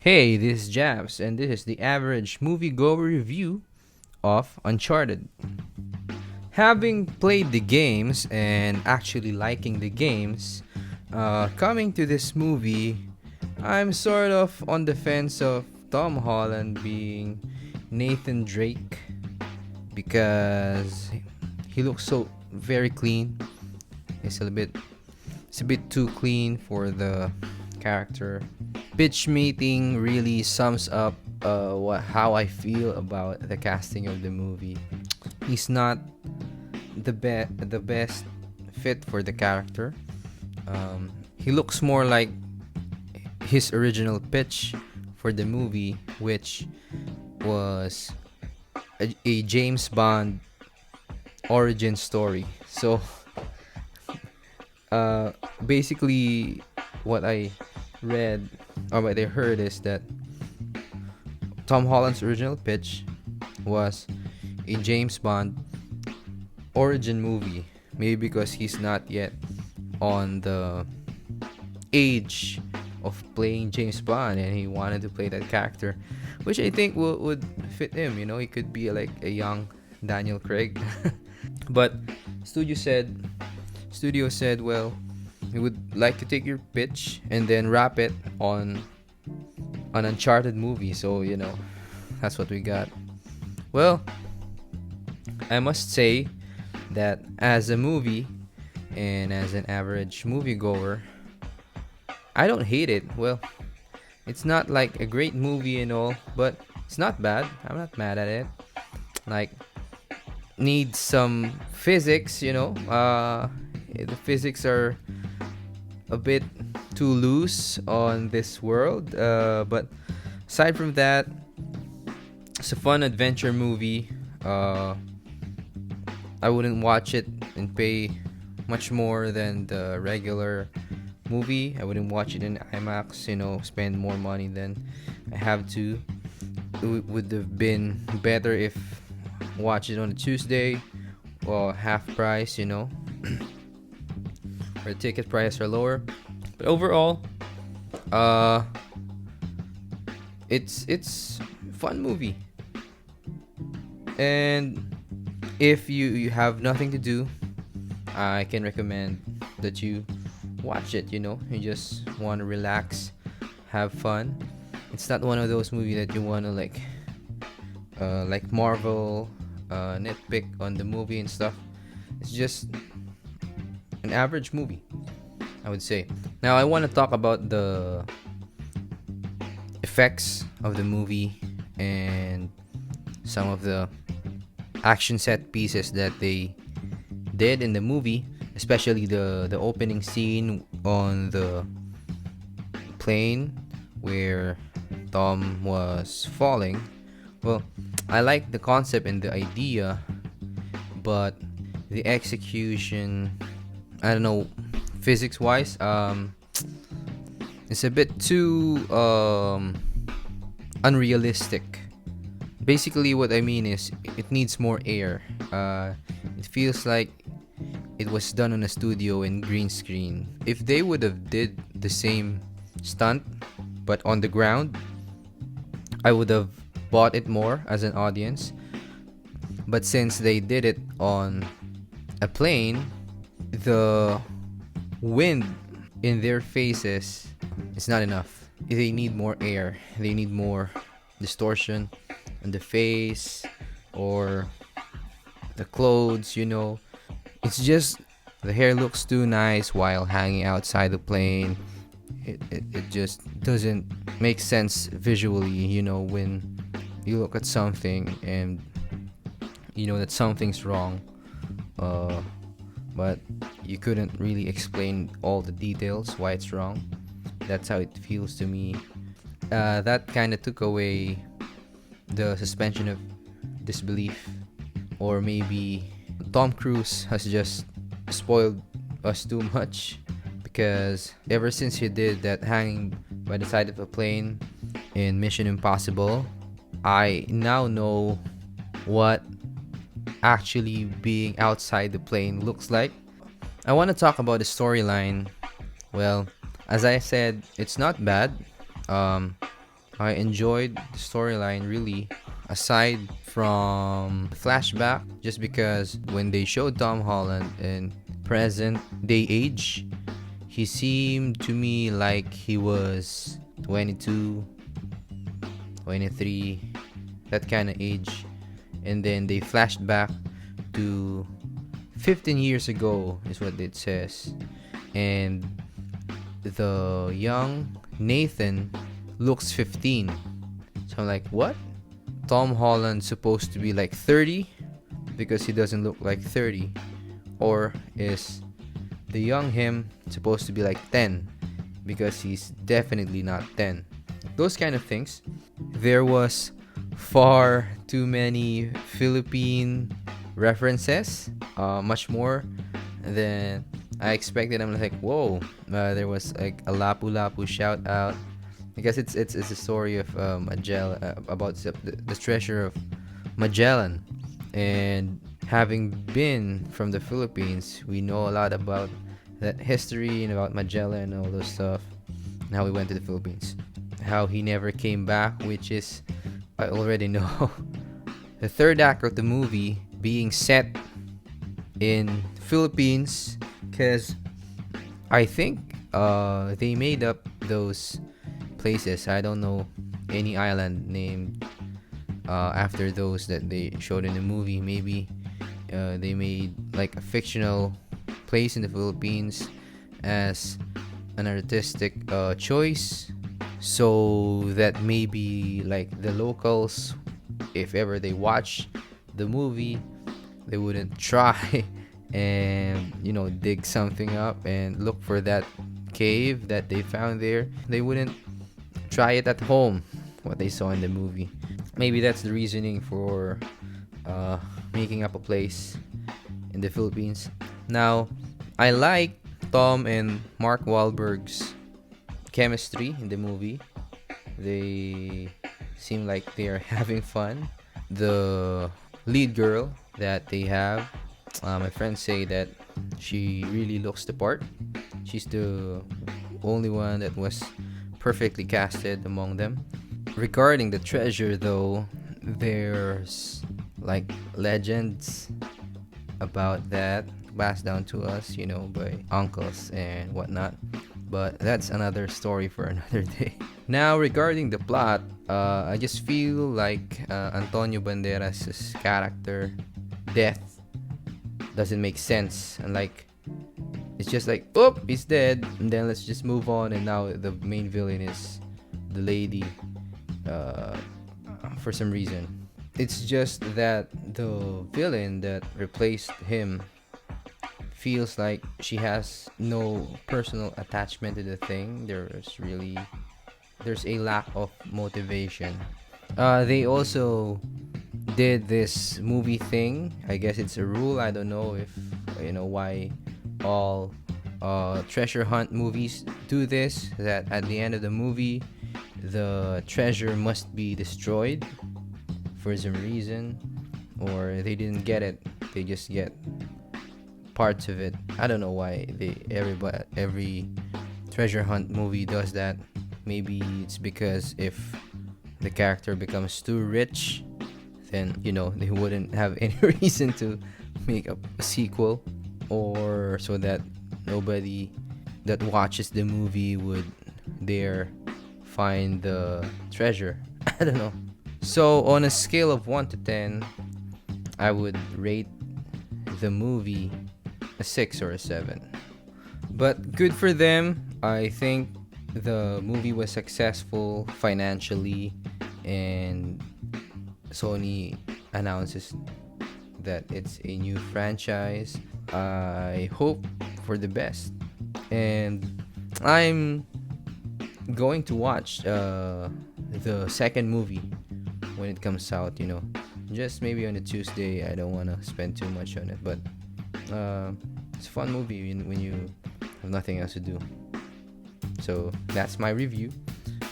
Hey, this is Jabs, and this is the average moviegoer review of Uncharted. Having played the games and actually liking the games, coming to this movie, I'm sort of on the fence of Tom Holland being Nathan Drake because he looks so very clean. It's a bit too clean for the character. Pitch meeting really sums up how I feel about the casting of the movie. He's not the best fit for the character. He looks more like his original pitch for the movie, which was a James Bond origin story. So basically, what I read or what I heard is that Tom Holland's original pitch was a James Bond origin movie. Maybe because he's not yet on the age of playing James Bond and he wanted to play that character, which I think would fit him. He could be like a young Daniel Craig. But studio said studio said, well, we would like to take your pitch and then wrap it on an Uncharted movie. So, that's what we got. Well, I must say that as a movie and as an average moviegoer, I don't hate it. Well, it's not like a great movie and all, but it's not bad. I'm not mad at it. Like, needs some physics, the physics are a bit too loose on this world. But aside from that, it's a fun adventure movie. I wouldn't watch it and pay much more than the regular movie. I wouldn't watch it in IMAX, spend more money than I have to. It would have been better if watch it on a Tuesday or half price, where ticket prices are lower. But overall, it's fun movie. And if you have nothing to do, I can recommend that you watch it. You just want to relax, have fun. It's not one of those movies that you want to like Marvel, nitpick on the movie and stuff. It's just an average movie, I would say. Now I want to talk about the effects of the movie and some of the action set pieces that they did in the movie, especially the opening scene on the plane where Tom was falling. Well, I like the concept and the idea, but the execution, I don't know, physics wise, it's a bit too unrealistic. Basically, what I mean is it needs more air. It feels like it was done on a studio in green screen. If they would have did the same stunt but on the ground, I would have bought it more as an audience. But since they did it on a plane, the wind in their faces is not enough. They need more air. They need more distortion on the face or the clothes, It's just the hair looks too nice while hanging outside the plane. It just doesn't make sense visually, when you look at something and that something's wrong, but you couldn't really explain all the details why it's wrong. That's how it feels to me. That kind of took away the suspension of disbelief, or maybe Tom Cruise has just spoiled us too much, because ever since he did that hanging by the side of a plane in Mission Impossible, I now know what actually being outside the plane looks like. I want to talk about the storyline. Well, as I said, it's not bad. I enjoyed the storyline really, aside from flashback, just because when they showed Tom Holland in present day age, he seemed to me like he was 22, 23, that kind of age. And then they flashed back to 15 years ago, is what it says. And the young Nathan looks 15. So I'm like, what? Tom Holland's supposed to be like 30 because he doesn't look like 30? Or is the young him supposed to be like 10 because he's definitely not 10? Those kind of things. There was far too many Philippine references, much more than I expected. I'm like, whoa, there was like a Lapu Lapu shout out, because it's a story of Magellan, about the treasure of Magellan. And having been from the Philippines, we know a lot about that history and about Magellan and all those stuff, and how he went to the Philippines, how he never came back, which is, I already know. The third act of the movie being set in Philippines, because I think they made up those places. I don't know any island named after those that they showed in the movie. Maybe they made like a fictional place in the Philippines as an artistic choice, so that maybe like the locals, if ever they watch the movie, they wouldn't try and dig something up and look for that cave that they found there. They wouldn't try it at home, what they saw in the movie. Maybe that's the reasoning for making up a place in the Philippines. Now, I like Tom and Mark Wahlberg's chemistry in the movie. They seem like they are having fun. The lead girl that they have, my friends say that she really looks the part. She's the only one that was perfectly casted among them. Regarding the treasure, though, there's like legends about that passed down to us, by uncles and whatnot. But that's another story for another day. Now, regarding the plot, I just feel like Antonio Banderas' character death doesn't make sense. And like, it's just like, oh, he's dead, and then let's just move on. And now the main villain is the lady, for some reason. It's just that the villain that replaced him feels like she has no personal attachment to the thing. There's a lack of motivation. They also did this movie thing. I guess it's a rule. I don't know if why all treasure hunt movies do this, that at the end of the movie the treasure must be destroyed for some reason, or they didn't get it, they just get parts of it. I don't know why every treasure hunt movie does that. Maybe it's because if the character becomes too rich, then they wouldn't have any reason to make a sequel, or so that nobody that watches the movie would dare find the treasure. I don't know. So on a scale of 1 to 10, I would rate the movie a 6 or a 7. But good for them. I think the movie was successful financially, and Sony announces that it's a new franchise. I hope for the best, and I'm going to watch the second movie when it comes out. Just maybe on a Tuesday. I don't want to spend too much on it, but it's a fun movie when you have nothing else to do. So that's my review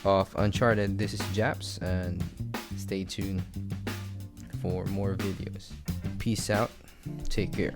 of Uncharted. This is Japs, and stay tuned for more videos. Peace out. Take care.